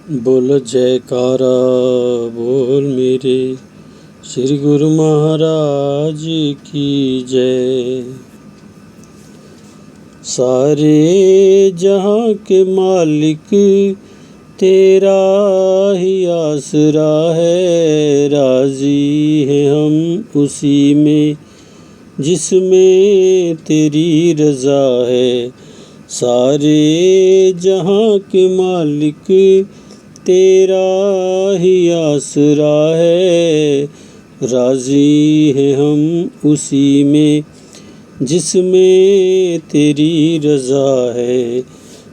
बोल जयकारा बोल मेरे श्री गुरु महाराज की जय। सारे जहाँ के मालिक तेरा ही आसरा है, राजी है हम उसी में जिसमें तेरी रज़ा है। सारे जहाँ के मालिक तेरा ही आसरा है, राजी है हम उसी में जिसमें तेरी रज़ा है।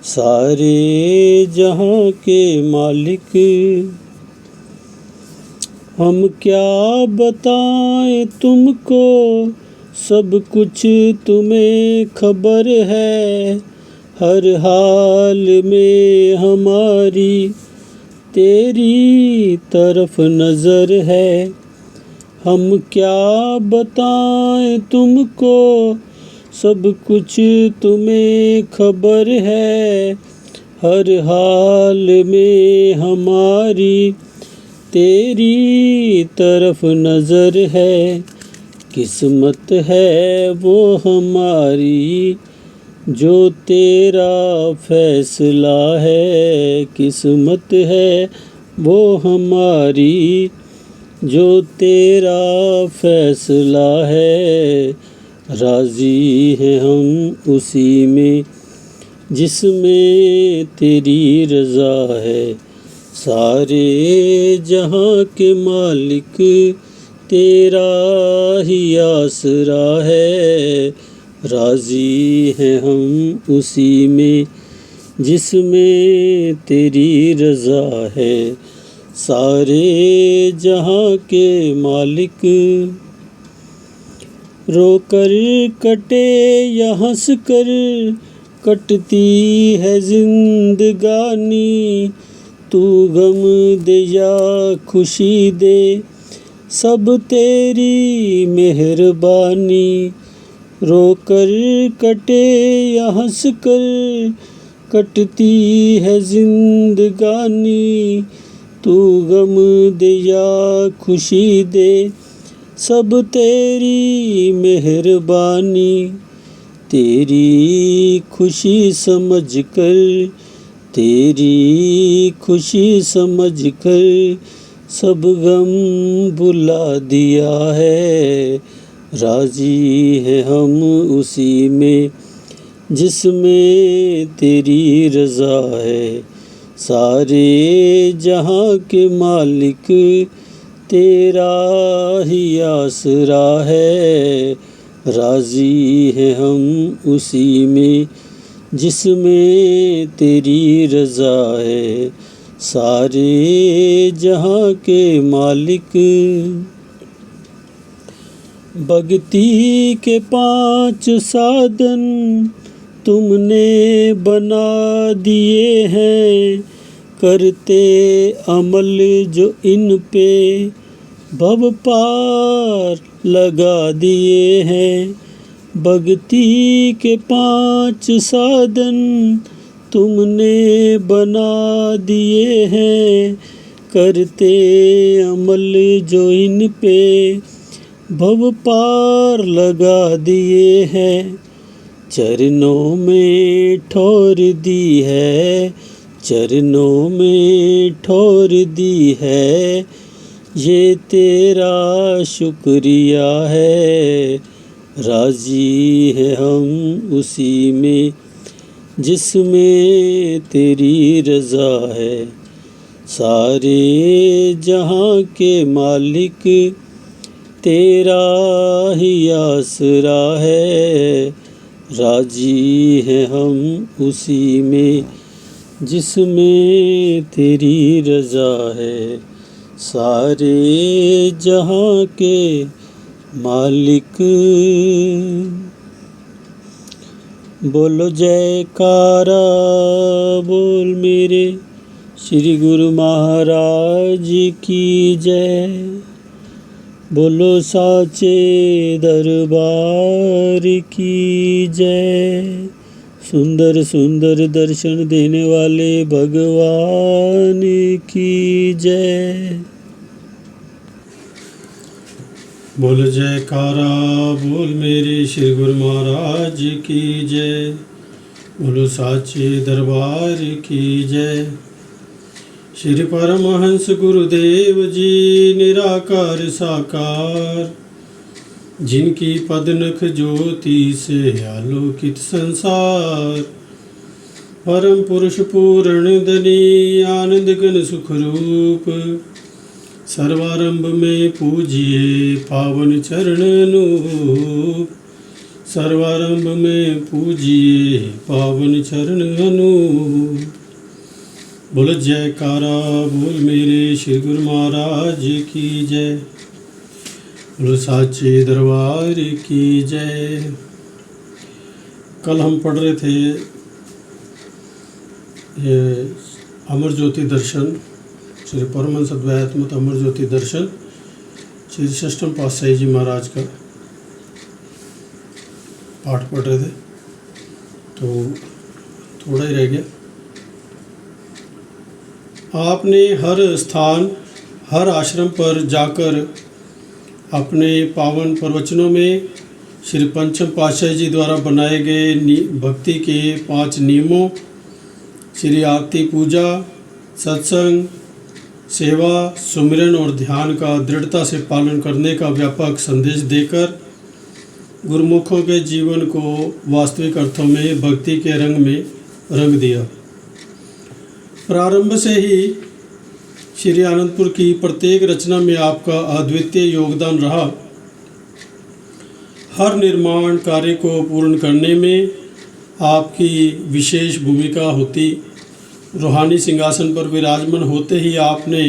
सारे जहाँ के मालिक हम क्या बताएं तुमको, सब कुछ तुम्हें खबर है। हर हाल में हमारी तेरी तरफ नज़र है। हम क्या बताएं तुमको, सब कुछ तुम्हें खबर है। हर हाल में हमारी तेरी तरफ नज़र है। किस्मत है वो हमारी जो तेरा फैसला है। किस्मत है वो हमारी जो तेरा फैसला है, राज़ी हैं हम उसी में जिसमें तेरी रज़ा है। सारे जहाँ के मालिक तेरा ही आसरा है, राज़ी हैं हम उसी में जिसमें तेरी रज़ा है। सारे जहाँ के मालिक रोकर कटे या हंस कर कटती है जिंदगानी। तू गम दे या खुशी दे, सब तेरी मेहरबानी। रोकर कटे या हंस कर कटती है जिंदगानी। तू गम दे या खुशी दे, सब तेरी मेहरबानी। तेरी खुशी समझ कर, तेरी खुशी समझ कर सब गम भुला दिया है। राज़ी है हम उसी में जिसमें तेरी रज़ा है। सारे जहाँ के मालिक तेरा ही आसरा है, राज़ी है हम उसी में जिसमें तेरी रज़ा है। सारे जहाँ के मालिक भक्ति के 5 साधन तुमने बना दिए हैं। करते अमल जो इन पे भव पार लगा दिए हैं। भक्ति के 5 साधन तुमने बना दिए हैं। करते अमल जो इन पे भव पार लगा दिए हैं। चरणों में ठोर दी है, चरणों में ठोर दी है। ये तेरा शुक्रिया है, राज़ी है हम उसी में जिसमें तेरी रज़ा है। सारे जहाँ के मालिक तेरा ही आसरा है, राज़ी है हम उसी में जिसमें तेरी रज़ा है। सारे जहाँ के मालिक बोलो जयकारा बोल मेरे श्री गुरु महाराज की जय। बोलो साचे दरबार की जय। सुंदर सुंदर दर्शन देने वाले भगवान की जय। बोल जयकारा बोल मेरे श्री गुरु महाराज की जय। बोलो साचे दरबार की जय। श्री परमहंस गुरुदेव जी निराकार साकार, जिनकी पदनख ज्योति से आलोकित संसार। परम पुरुष पूर्ण धनी आनंद घन सुख रूप, सर्वारंभ में पूजिए पावन चरण अनूप। सर्वारंभ में पूजिए पावन चरण अनूप। बोल जयकारा बोल मेरे श्री गुरु महाराज की जय। बोलो साचे दरबार की जय। कल हम पढ़ रहे थे ये अमर ज्योति दर्शन, श्री परमहंस अद्वैतात्मक अमर ज्योति दर्शन श्री षष्ठम पातशाही जी महाराज का पाठ पढ़ रहे थे, तो थोड़ा ही रह गया। आपने हर स्थान हर आश्रम पर जाकर अपने पावन प्रवचनों में श्री पंचम पातशाही जी द्वारा बनाए गए भक्ति के 5 नियमों, श्री आरती पूजा, सत्संग, सेवा, सुमिरन और ध्यान का दृढ़ता से पालन करने का व्यापक संदेश देकर गुरुमुखों के जीवन को वास्तविक अर्थों में भक्ति के रंग में रंग दिया। प्रारंभ से ही श्री आनंदपुर की प्रत्येक रचना में आपका अद्वितीय योगदान रहा। हर निर्माण कार्य को पूर्ण करने में आपकी विशेष भूमिका होती। रूहानी सिंहासन पर विराजमान होते ही आपने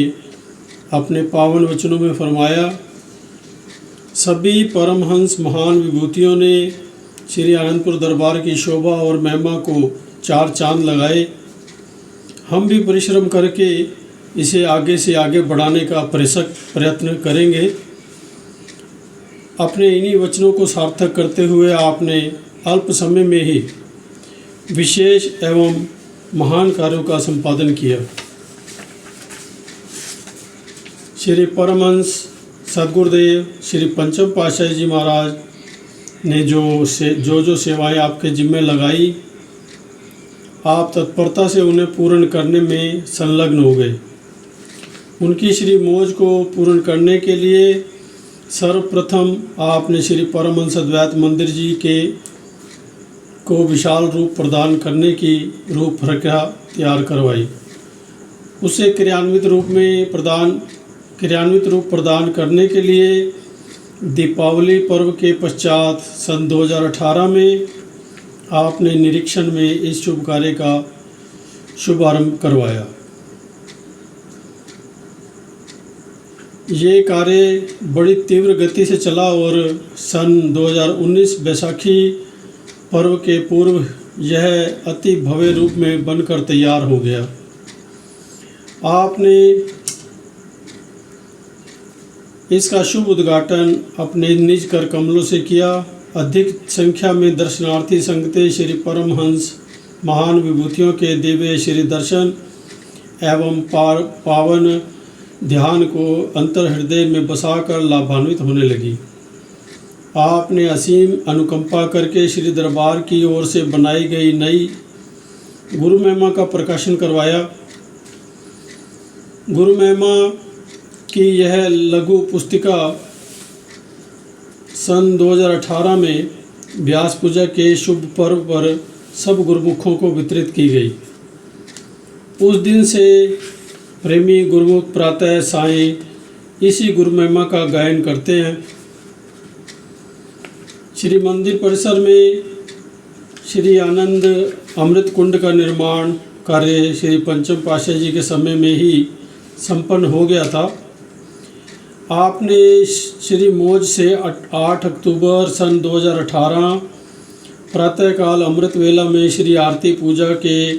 अपने पावन वचनों में फरमाया, सभी परमहंस महान विभूतियों ने श्री आनंदपुर दरबार की शोभा और महिमा को 4 चांद लगाए। हम भी परिश्रम करके इसे आगे से आगे बढ़ाने का प्रयत्न करेंगे। अपने इन्हीं वचनों को सार्थक करते हुए आपने अल्प समय में ही विशेष एवं महान कार्यों का संपादन किया। श्री परमहंस सद्गुरुदेव श्री पंचम पातशाही जी महाराज ने जो सेवाएं आपके जिम्मे लगाई, आप तत्परता से उन्हें पूर्ण करने में संलग्न हो गए। उनकी श्री मौज को पूर्ण करने के लिए सर्वप्रथम आपने श्री परमहंस अद्वैत मंदिर जी को विशाल रूप प्रदान करने की रूपरेखा तैयार करवाई। उसे क्रियान्वित रूप प्रदान करने के लिए दीपावली पर्व के पश्चात सन 2018 में आपने निरीक्षण में इस शुभ कार्य का शुभारंभ करवाया। ये कार्य बड़ी तीव्र गति से चला और सन 2019 बैसाखी पर्व के पूर्व यह अति भव्य रूप में बनकर तैयार हो गया। आपने इसका शुभ उद्घाटन अपने निज कर कमलों से किया। अधिक संख्या में दर्शनार्थी संगतें श्री परमहंस महान विभूतियों के दिव्य श्री दर्शन एवं पावन ध्यान को अंतर हृदय में बसाकर लाभान्वित होने लगी। आपने असीम अनुकंपा करके श्री दरबार की ओर से बनाई गई नई गुरु महिमा का प्रकाशन करवाया। गुरु महिमा की यह लघु पुस्तिका सन 2018 में व्यास पूजा के शुभ पर्व पर सब गुरुमुखों को वितरित की गई। उस दिन से प्रेमी गुरुमुख प्रातः सायं इसी गुरु महिमा का गायन करते हैं। श्री मंदिर परिसर में श्री आनंद अमृत कुंड का निर्माण कार्य श्री पंचम पातशाही जी के समय में ही संपन्न हो गया था। आपने श्री मौज से 8 अक्टूबर सन 2018 प्रातःकाल अमृत वेला में श्री आरती पूजा के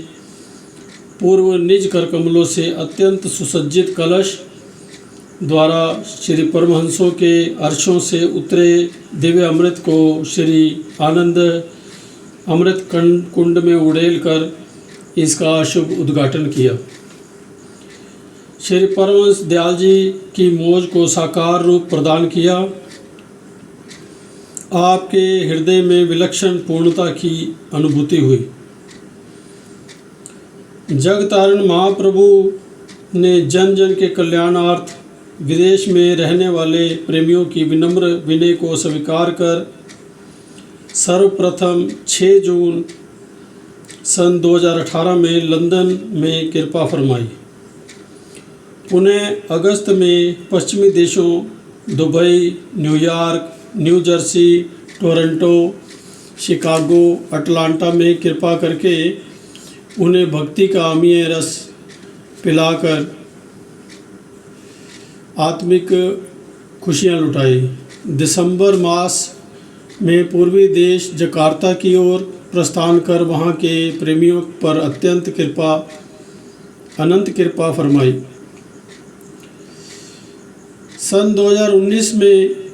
पूर्व निज कर कमलों से अत्यंत सुसज्जित कलश द्वारा श्री परमहंसों के अर्शों से उतरे दिव्य अमृत को श्री आनंद अमृत कुंड में उड़ेल कर इसका शुभ उद्घाटन किया। श्री परमहंस दयाल जी की मौज को साकार रूप प्रदान किया। आपके हृदय में विलक्षण पूर्णता की अनुभूति हुई। जगतारण महाप्रभु ने जन जन के कल्याणार्थ विदेश में रहने वाले प्रेमियों की विनम्र विनय को स्वीकार कर सर्वप्रथम 6 जून सन 2018 में लंदन में कृपा फरमाई। पुणे अगस्त में पश्चिमी देशों Dubai, New York, new Jersey, Toronto, Chicago, Atlanta में कृपा करके उन्हें भक्ति का अमीय रस पिलाकर आत्मिक खुशियां लुटाई। दिसंबर मास में पूर्वी देश जकार्ता की ओर प्रस्थान कर वहां के प्रेमियों पर अनंत कृपा फरमाई। सन 2019 में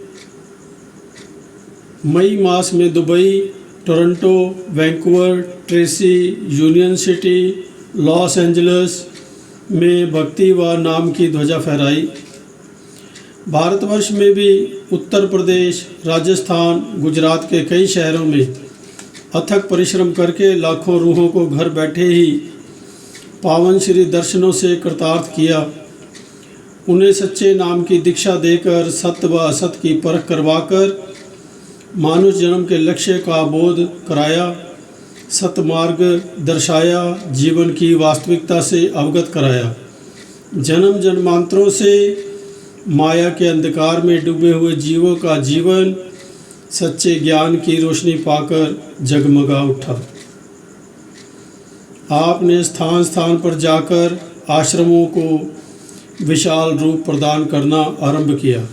मई मास में Dubai, Toronto, Vancouver, Tracy, union city, Los Angeles में भक्ति व नाम की ध्वजा फहराई। भारतवर्ष में भी उत्तर प्रदेश, राजस्थान, गुजरात के कई शहरों में अथक परिश्रम करके लाखों रूहों को घर बैठे ही पावन श्री दर्शनों से कृतार्थ किया। उन्हें सच्चे नाम की दीक्षा देकर सत्य व असत्य की परख करवाकर मानुष जन्म के लक्ष्य का बोध कराया, सतमार्ग दर्शाया, जीवन की वास्तविकता से अवगत कराया। जन्म जन्मांतरों से माया के अंधकार में डूबे हुए जीवों का जीवन सच्चे ज्ञान की रोशनी पाकर जगमगा उठा। आपने स्थान स्थान पर जाकर आश्रमों को विशाल रूप प्रदान करना आरंभ किया।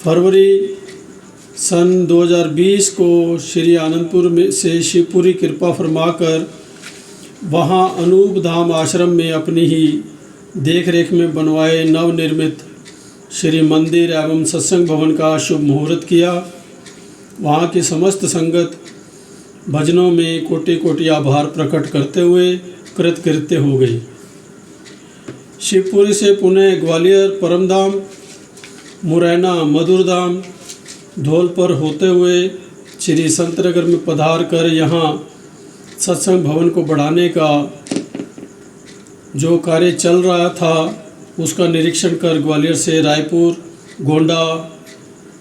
फरवरी सन 2020 को श्री आनंदपुर में से शिवपुरी कृपा फरमाकर वहां अनूप धाम आश्रम में अपनी ही देख रेख में बनवाए नवनिर्मित श्री मंदिर एवं सत्संग भवन का शुभ मुहूर्त किया। वहाँ की समस्त संगत भजनों में कोटि कोटि आभार प्रकट करते हुए कृतकृत्य हो गई। शिवपुरी से पुणे, ग्वालियर, परमधाम, मुरैना, मधुरधाम, धौलपुर होते हुए श्री संतनगर में पधार कर यहाँ सत्संग भवन को बढ़ाने का जो कार्य चल रहा था उसका निरीक्षण कर ग्वालियर से रायपुर, गोंडा,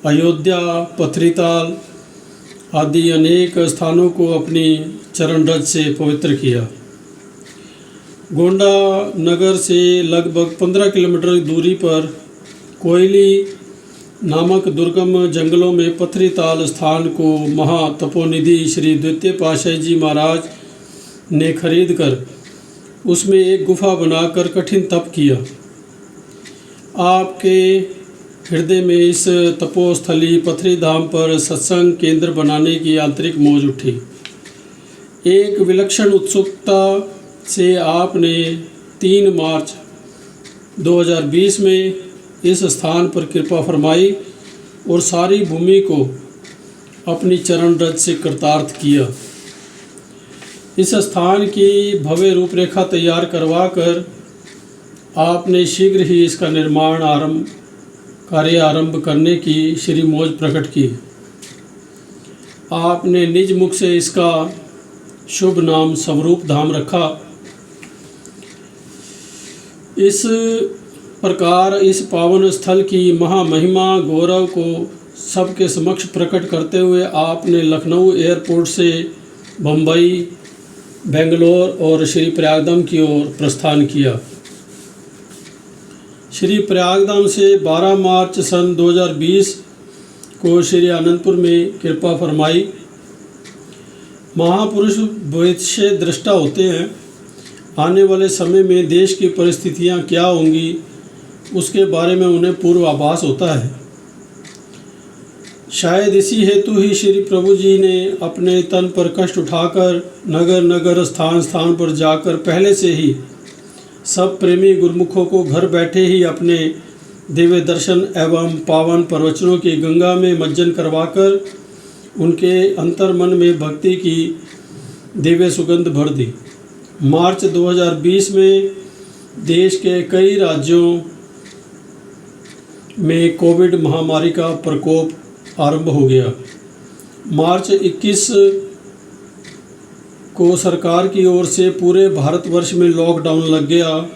अयोध्या, पथरीताल आदि अनेक स्थानों को अपनी चरण रज से पवित्र किया। गोंडा नगर से लगभग 15 किलोमीटर दूरी पर कोयली नामक दुर्गम जंगलों में पथरीताल स्थान को महातपोनिधि श्री द्वितीय पातशाही जी महाराज ने खरीद कर उसमें एक गुफा बनाकर कठिन तप किया। आपके हृदय में इस तपोस्थली पथरी धाम पर सत्संग केंद्र बनाने की आंतरिक मौज उठी। एक विलक्षण उत्सुकता से आपने 3 मार्च 2020 में इस स्थान पर कृपा फरमाई और सारी भूमि को अपनी चरण रज से कृतार्थ किया। इस स्थान की भव्य रूपरेखा तैयार करवाकर आपने शीघ्र ही इसका निर्माण कार्य आरंभ करने की श्री मौज प्रकट की। आपने निज मुख से इसका शुभ नाम स्वरूप धाम रखा। इस प्रकार इस पावन स्थल की महामहिमा गौरव को सबके समक्ष प्रकट करते हुए आपने लखनऊ एयरपोर्ट से बम्बई, बेंगलोर और श्री प्रयागधाम की ओर प्रस्थान किया। श्री प्रयागधाम से 12 मार्च सन 2020 को श्री आनंदपुर में कृपा फरमाई। महापुरुष भविष्य दृष्टा होते हैं। आने वाले समय में देश की परिस्थितियां क्या होंगी उसके बारे में उन्हें पूर्वाभास होता है। शायद इसी हेतु ही श्री प्रभु जी ने अपने तन पर कष्ट उठाकर नगर नगर स्थान स्थान पर जाकर पहले से ही सब प्रेमी गुरुमुखों को घर बैठे ही अपने दिव्य दर्शन एवं पावन प्रवचनों की गंगा में मज्जन करवाकर उनके अंतर्मन में भक्ति की दिव्य सुगंध भर दी। मार्च 2020 में देश के कई राज्यों में कोविड महामारी का प्रकोप आरंभ हो गया। मार्च 21 को सरकार की ओर से पूरे भारतवर्ष में लॉकडाउन लग गया।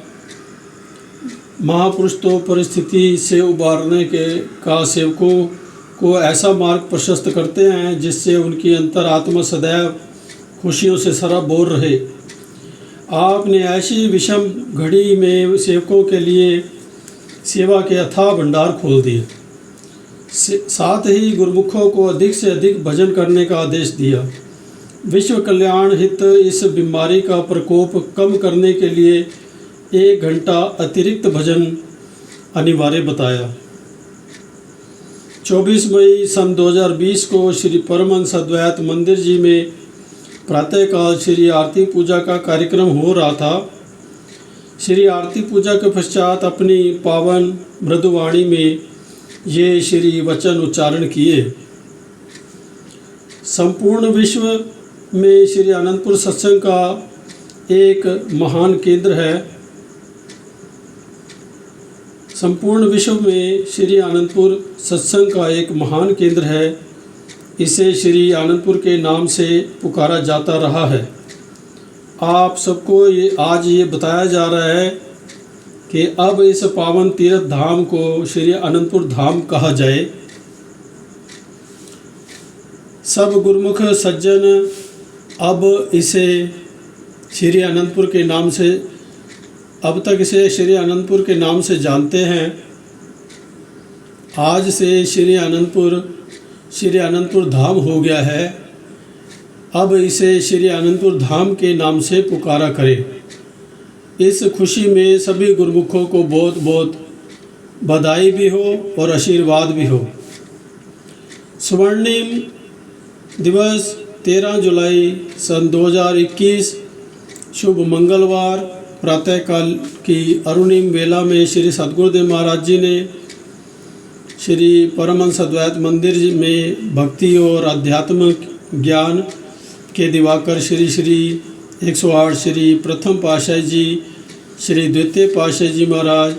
महापुरुष तो परिस्थिति से उबारने का सेवकों को ऐसा मार्ग प्रशस्त करते हैं जिससे उनकी अंतरात्मा सदैव खुशियों से सराबोर रहे। आपने ऐसी विषम घड़ी में सेवकों के लिए सेवा के अथाह भंडार खोल दिए। साथ ही गुरुमुखों को अधिक से अधिक भजन करने का आदेश दिया। विश्व कल्याण हित इस बीमारी का प्रकोप कम करने के लिए 1 घंटा अतिरिक्त भजन अनिवार्य बताया। 24 मई सन 2020 को श्री परमहंस अद्वैत मंदिर जी में प्रातःकाल श्री आरती पूजा का कार्यक्रम हो रहा था। श्री आरती पूजा के पश्चात अपनी पावन मृदुवाणी में ये श्री वचन उच्चारण किए। संपूर्ण विश्व में श्री आनंदपुर सत्संग का एक महान केंद्र है। संपूर्ण विश्व में श्री आनंदपुर सत्संग का एक महान केंद्र है। इसे श्री आनंदपुर के नाम से पुकारा जाता रहा है। आप सबको आज ये बताया जा रहा है कि अब इस पावन तीर्थ धाम को श्री आनंदपुर धाम कहा जाए। सब गुरुमुख सज्जन अब इसे श्री आनंदपुर के नाम से अब तक इसे श्री आनंदपुर के नाम से जानते हैं। आज से श्री आनंदपुर धाम हो गया है। अब इसे श्री आनंदपुर धाम के नाम से पुकारा करें। इस खुशी में सभी गुरुमुखों को बहुत बहुत बधाई भी हो और आशीर्वाद भी हो। स्वर्णिम दिवस 13 जुलाई सन 2021 शुभ मंगलवार प्रातःकाल की अरुणिम वेला में श्री सद्गुरुदेव महाराज जी ने श्री परमहंस अद्वैत मंदिर में भक्ति और आध्यात्मिक ज्ञान के दिवाकर श्री 108 श्री प्रथम पातशाही जी, श्री द्वितीय पातशाही जी महाराज,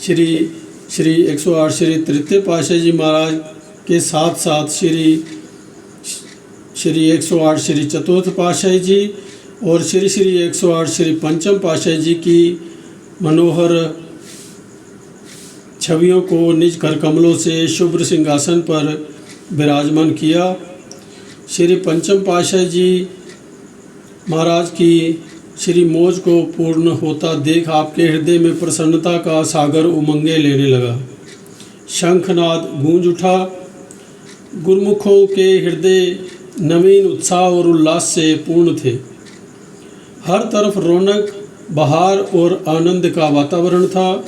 श्री 108 श्री तृतीय पातशाही जी महाराज के साथ साथ श्री 108 श्री चतुर्थ पातशाही जी और श्री 108 श्री पंचम पातशाही जी की मनोहर छवियों को निज कर कमलों से शुभ्र सिंहासन पर विराजमान किया। श्री पंचम पातशाही जी महाराज की श्री मौज को पूर्ण होता देख आपके हृदय में प्रसन्नता का सागर उमंगे लेने लगा। शंखनाद गूंज उठा। गुरुमुखों के हृदय नवीन उत्साह और उल्लास से पूर्ण थे। हर तरफ रौनक, बहार और आनंद का वातावरण था।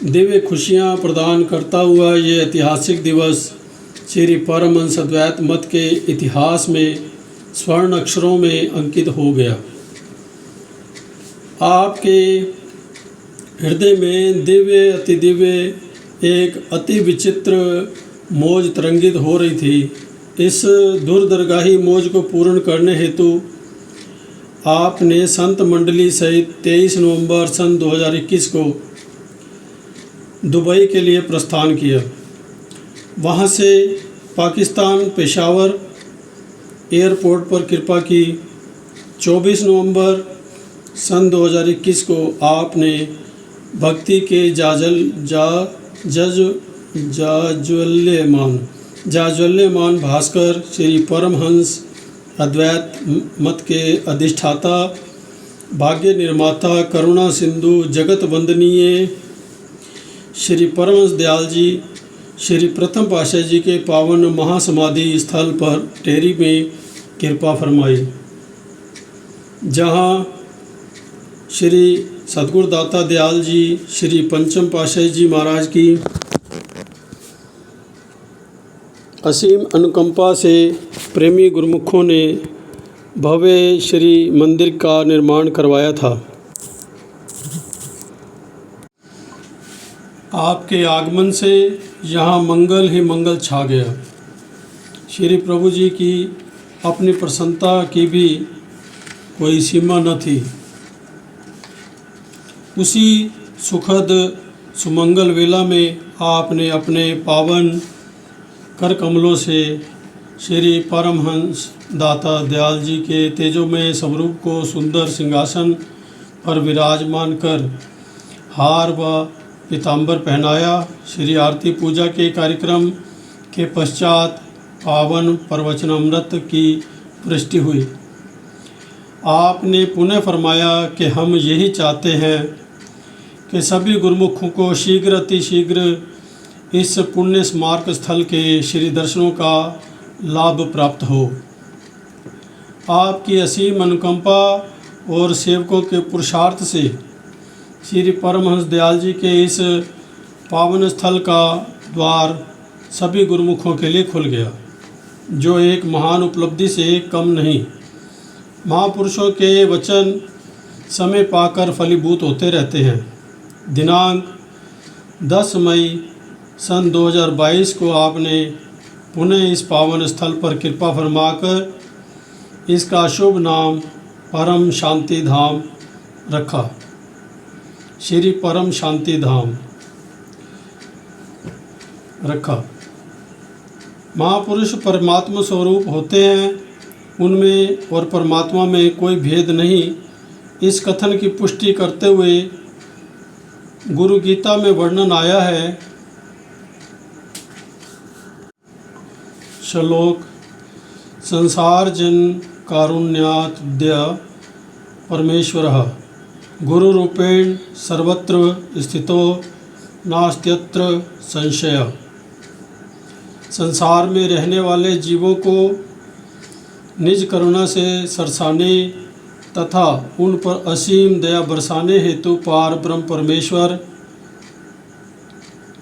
दिव्य खुशियाँ प्रदान करता हुआ ये ऐतिहासिक दिवस श्री परमहंस अद्वैत मत के इतिहास में स्वर्ण अक्षरों में अंकित हो गया। आपके हृदय में दिव्य अति दिव्य एक अति विचित्र मौज तरंगित हो रही थी। इस दूरदरगाही मौज को पूर्ण करने हेतु आपने संत मंडली सहित 23 नवंबर सन 2021 को दुबई के लिए प्रस्थान किया। वहाँ से पाकिस्तान पेशावर एयरपोर्ट पर कृपा की। 24 नवंबर सन 2021 को आपने भक्ति के जाज्वल्यमान भास्कर श्री परमहंस अद्वैत मत के अधिष्ठाता, भाग्य निर्माता, करुणा सिंधु, जगत वंदनीय श्री परमहंस दयाल जी श्री प्रथम पातशाही जी के पावन महासमाधि स्थल पर टेरी में कृपा फरमाई, जहाँ श्री सद्गुरुदाता दयाल जी श्री पंचम पातशाही जी महाराज की असीम अनुकंपा से प्रेमी गुरुमुखों ने भव्य श्री मंदिर का निर्माण करवाया था। आपके आगमन से यहाँ मंगल ही मंगल छा गया। श्री प्रभु जी की अपनी प्रसन्नता की भी कोई सीमा न थी। उसी सुखद सुमंगल वेला में आपने अपने पावन कर कमलों से श्री परमहंस दाता दयाल जी के तेजोमय स्वरूप को सुंदर सिंहासन पर विराजमान कर हार व पीताम्बर पहनाया। श्री आरती पूजा के कार्यक्रम के पश्चात पावन प्रवचनामृत की वृष्टि हुई। आपने पुनः फरमाया कि हम यही चाहते हैं कि सभी गुरुमुखों को शीघ्र अतिशीघ्र इस पुण्य स्मारक स्थल के श्री दर्शनों का लाभ प्राप्त हो। आपकी असीम अनुकंपा और सेवकों के पुरुषार्थ से श्री परमहंस दयाल जी के इस पावन स्थल का द्वार सभी गुरुमुखों के लिए खुल गया, जो एक महान उपलब्धि से कम नहीं। महापुरुषों के वचन समय पाकर फलीभूत होते रहते हैं। दिनांक 10 मई सन 2022 को आपने पुनः इस पावन स्थल पर कृपा फरमाकर इसका शुभ नाम परम शांति धाम रखा। श्री परम शांति धाम रखा। महापुरुष परमात्मा स्वरूप होते हैं, उनमें और परमात्मा में कोई भेद नहीं। इस कथन की पुष्टि करते हुए गुरु गीता में वर्णन आया है। श्लोक संसार जन कारुण्याद्य परमेश्वरः गुरु रूपेण सर्वत्र स्थितो नास्त्यत्र संशय। संसार में रहने वाले जीवों को निज करुणा से सरसाने तथा उन पर असीम दया बरसाने हेतु पार ब्रह्म परमेश्वर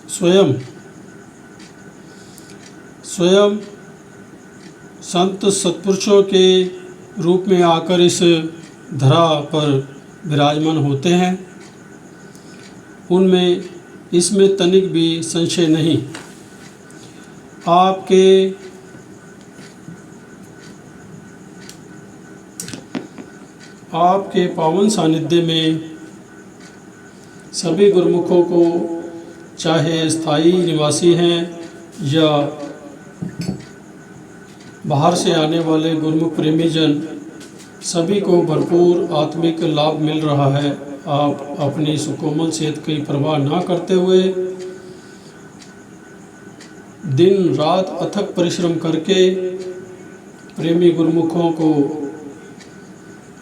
स्वयं संत सत्पुरुषों के रूप में आकर इस धरा पर विराजमान होते हैं। उनमें इसमें तनिक भी संशय नहीं। आपके पावन सानिध्य में सभी गुरुमुखों को, चाहे स्थायी निवासी हैं या बाहर से आने वाले गुरुमुख प्रेमी जन, सभी को भरपूर आत्मिक लाभ मिल रहा है। आप अपनी सुकोमल सेहत की परवाह ना करते हुए दिन रात अथक परिश्रम करके प्रेमी गुरुमुखों को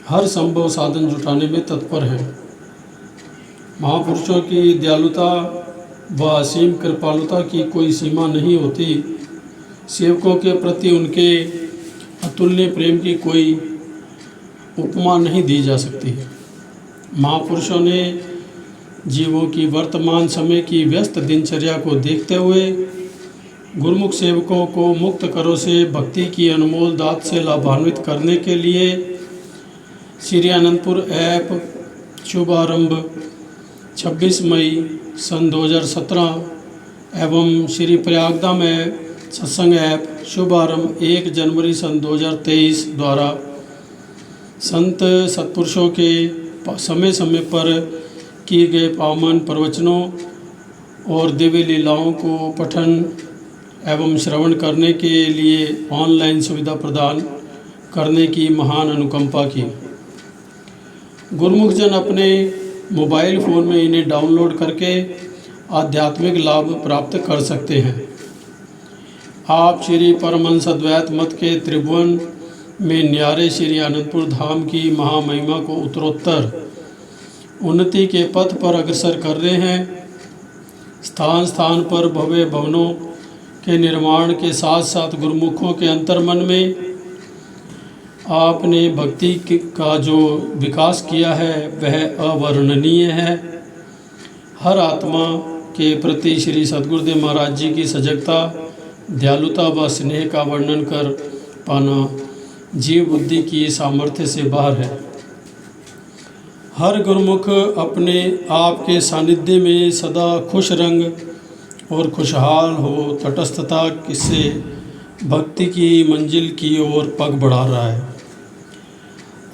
हर संभव साधन जुटाने में तत्पर हैं। महापुरुषों की दयालुता व असीम कृपालुता की कोई सीमा नहीं होती। सेवकों के प्रति उनके अतुल्य प्रेम की कोई उपमा नहीं दी जा सकती। महापुरुषों ने जीवों की वर्तमान समय की व्यस्त दिनचर्या को देखते हुए गुरुमुख सेवकों को मुक्त करों से भक्ति की अनमोल दात से लाभान्वित करने के लिए श्री आनंदपुर ऐप शुभारंभ 26 मई सन 2017 एवं श्री प्रयागधाम में सत्संग ऐप शुभारंभ 1 जनवरी सन 2023 द्वारा संत सत्पुरुषों के समय समय पर किए गए पावन प्रवचनों और दिव्य लीलाओं को पठन एवं श्रवण करने के लिए ऑनलाइन सुविधा प्रदान करने की महान अनुकंपा की। गुरुमुख जन अपने मोबाइल फ़ोन में इन्हें डाउनलोड करके आध्यात्मिक लाभ प्राप्त कर सकते हैं। आप श्री परमहंस अद्वैत मत के त्रिभुवन में न्यारे श्री आनंदपुर धाम की महामहिमा को उत्तरोत्तर उन्नति के पथ पर अग्रसर कर रहे हैं। स्थान स्थान पर भव्य भवनों के निर्माण के साथ साथ गुरुमुखों के अंतर्मन में आपने भक्ति का जो विकास किया है वह अवर्णनीय है। हर आत्मा के प्रति श्री सद्गुरुदेव महाराज जी की सजगता, दयालुता व स्नेह का वर्णन कर पाना जीव बुद्धि की सामर्थ्य से बाहर है। हर गुरुमुख अपने आप के सानिध्य में सदा खुश रंग और खुशहाल हो, तटस्थता से भक्ति की मंजिल की ओर पग बढ़ा रहा है।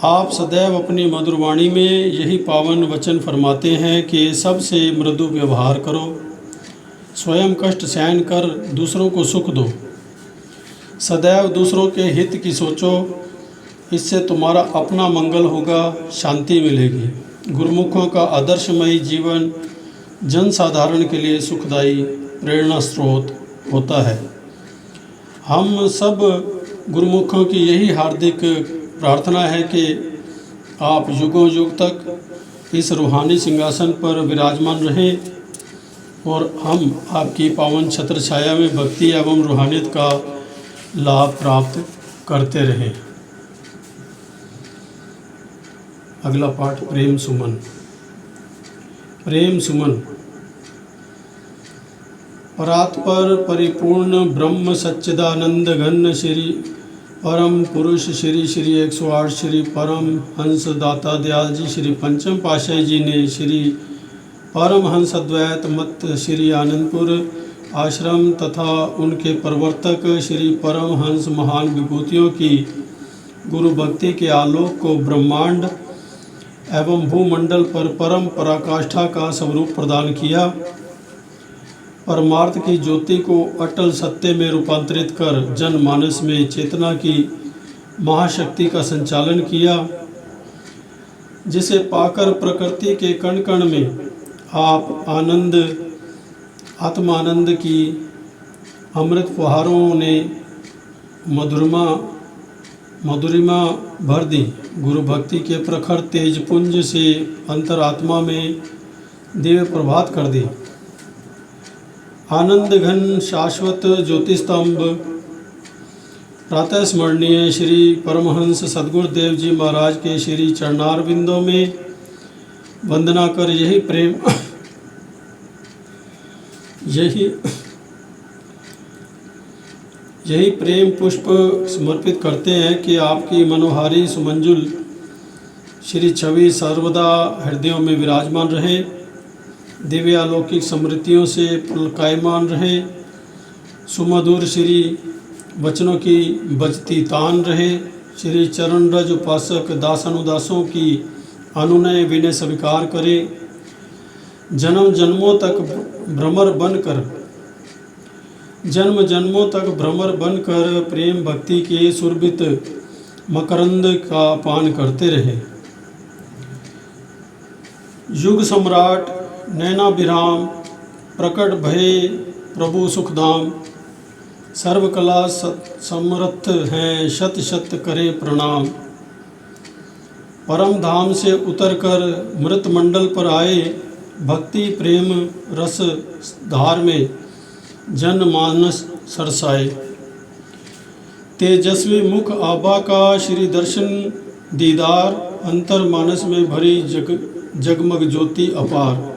आप सदैव अपनी मधुर वाणी में यही पावन वचन फरमाते हैं कि सबसे मृदु व्यवहार करो, स्वयं कष्ट सहन कर दूसरों को सुख दो, सदैव दूसरों के हित की सोचो, इससे तुम्हारा अपना मंगल होगा, शांति मिलेगी। गुरुमुखों का आदर्शमयी जीवन जन साधारण के लिए सुखदायी प्रेरणा स्रोत होता है। हम सब गुरुमुखों की यही हार्दिक प्रार्थना है कि आप युगों युग तक इस रूहानी सिंहासन पर विराजमान रहें और हम आपकी पावन छत्र छाया में भक्ति एवं रूहानियत का लाभ प्राप्त करते रहें। अगला पाठ प्रेम सुमन। प्रेम सुमन। परात्पर परिपूर्ण ब्रह्म सच्चिदानंद घन श्री परम पुरुष श्री श्री 108 श्री परम हंस दाता दयाल जी श्री पंचम पातशाही जी ने श्री परम हंस अद्वैत मत श्री आनंदपुर आश्रम तथा उनके प्रवर्तक श्री परम हंस महान विभूतियों की गुरु भक्ति के आलोक को ब्रह्मांड एवं भूमंडल पर परम पराकाष्ठा का स्वरूप प्रदान किया। परमार्थ की ज्योति को अटल सत्य में रूपांतरित कर जनमानस में चेतना की महाशक्ति का संचालन किया, जिसे पाकर प्रकृति के कण कण में आप आत्मानंद की अमृत फुहारों ने मधुरिमा भर दी। गुरु भक्ति के प्रखर तेज पुंज से अंतरात्मा में दिव्य प्रभात कर दी। आनंद घन शाश्वत ज्योति स्तंभ प्रातः स्मरणीय श्री परमहंस सद्गुरुदेव जी महाराज के श्री चरणार बिंदों में वंदना कर यही प्रेम पुष्प समर्पित करते हैं कि आपकी मनोहारी सुमंजुल श्री छवि सर्वदा हृदयों में विराजमान रहे, दिव्य अलौकिक समृद्धियों से पुलकायमान रहे, सुमधुर श्री वचनों की बजती तान रहे, श्री चरण रज उपासक दासानुदासों की अनुनय विनय स्वीकार करे, जन्म जन्मों तक भ्रमर बनकर प्रेम भक्ति के सुरभित मकरंद का पान करते रहे। युग सम्राट नैनाभिराम प्रकट भये प्रभु सुखधाम, सर्वकला समर्थ हैं शत शत करे प्रणाम। परम धाम से उतरकर मृत मंडल पर आए, भक्ति प्रेम रस धार में जन मानस सरसाए। तेजस्वी मुख आबा का श्री दर्शन दीदार, अंतर मानस में भरी जगमग ज्योति अपार।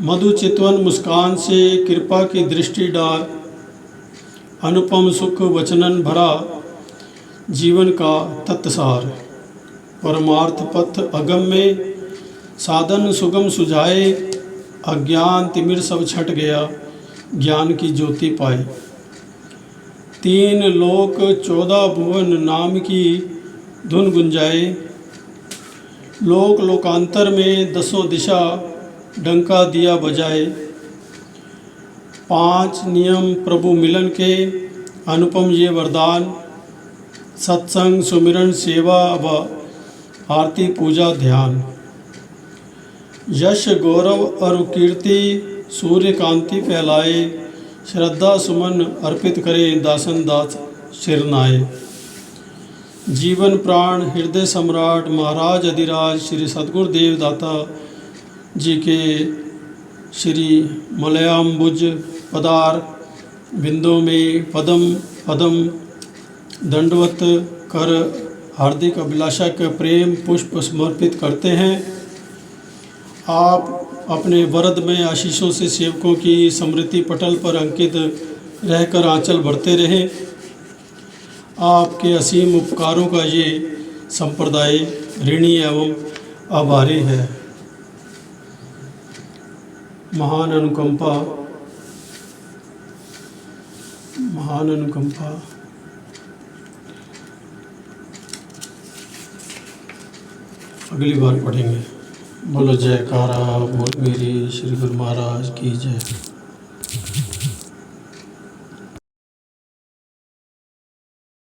मधु चितवन मुस्कान से कृपा की दृष्टि डार, अनुपम सुख वचनन भरा जीवन का तत्सार। परमार्थ पथ अगम में साधन सुगम सुझाए, अज्ञान तिमिर सब छट गया ज्ञान की ज्योति पाए। 3 लोक 14 भुवन नाम की धुन गुंजाए, लोक लोकांतर में 10 दिशा डंका दिया बजाए। 5 नियम प्रभु मिलन के अनुपम ये वरदान, सत्संग सुमिरन सेवा व आरती पूजा ध्यान। यश गौरव और कीर्ति सूर्य कांति फैलाए, श्रद्धा सुमन अर्पित करे दासन दास शिरनाए। जीवन प्राण हृदय सम्राट महाराज अधिराज श्री सद्गुरुदेव दाता जी के श्री मलयाम्बुज पदार बिंदों में पदम पदम दंडवत कर हार्दिक अभिलाषा के प्रेम पुष्प समर्पित करते हैं। आप अपने वरद में आशीषों से सेवकों की स्मृति पटल पर अंकित रहकर आंचल भरते रहें। आपके असीम उपकारों का ये संप्रदाय ऋणी एवं आभारी है। महान अनुकंपा महान अनुकंपा। अगली बार पढ़ेंगे। बोलो जयकारा, बोल मेरी श्री गुरु महाराज की जय।